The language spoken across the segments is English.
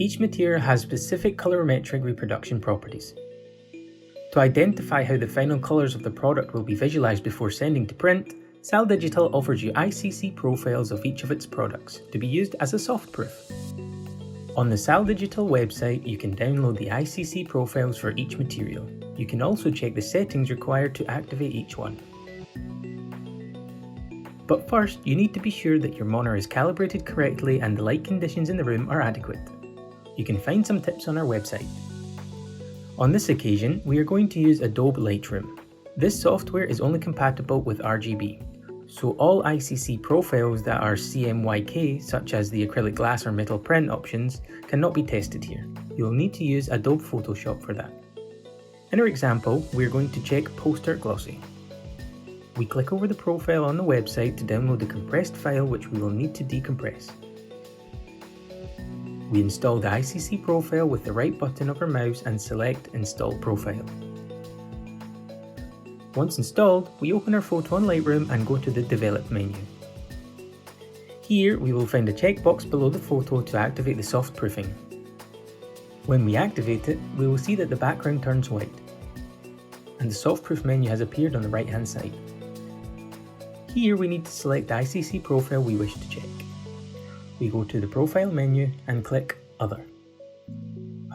Each material has specific colorimetric reproduction properties. To identify how the final colours of the product will be visualised before sending to print, Saal Digital offers you ICC profiles of each of its products to be used as a softproof. On the Saal Digital website, you can download the ICC profiles for each material. You can also check the settings required to activate each one. But first, you need to be sure that your monitor is calibrated correctly and the light conditions in the room are adequate. You can find some tips on our website. On this occasion, we are going to use Adobe Lightroom. This software is only compatible with RGB, so all ICC profiles that are CMYK, such as the acrylic glass or metal print options, cannot be tested here. You will need to use Adobe Photoshop for that. In our example, we are going to check Poster Glossy. We click over the profile on the website to download the compressed file, which we will need to decompress. We install the ICC profile with the right button of our mouse and select Install Profile. Once installed, we open our photo on Lightroom and go to the Develop menu. Here we will find a checkbox below the photo to activate the soft proofing. When we activate it, we will see that the background turns white, and the softproof menu has appeared on the right hand side. Here we need to select the ICC profile we wish to check. We go to the Profile menu and click Other.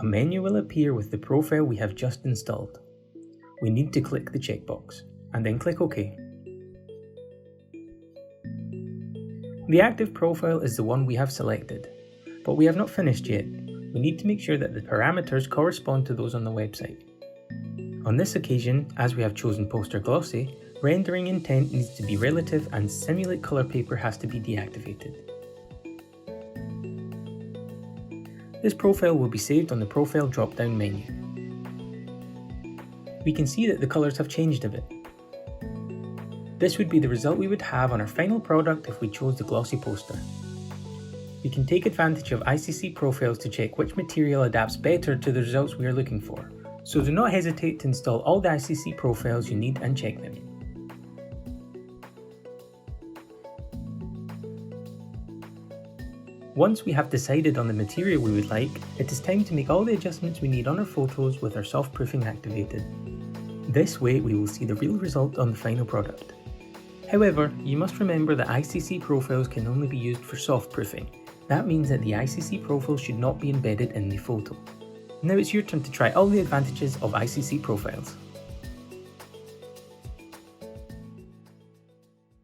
A menu will appear with the profile we have just installed. We need to click the checkbox and then click OK. The active profile is the one we have selected, but we have not finished yet. We need to make sure that the parameters correspond to those on the website. On this occasion, as we have chosen Poster Glossy, rendering intent needs to be relative and Simulate Color Paper has to be deactivated. This profile will be saved on the Profile drop-down menu. We can see that the colours have changed a bit. This would be the result we would have on our final product if we chose the glossy poster. We can take advantage of ICC profiles to check which material adapts better to the results we are looking for, so do not hesitate to install all the ICC profiles you need and check them. Once we have decided on the material we would like, it is time to make all the adjustments we need on our photos with our soft proofing activated. This way we will see the real result on the final product. However, you must remember that ICC profiles can only be used for soft proofing. That means that the ICC profile should not be embedded in the photo. Now it's your turn to try all the advantages of ICC profiles.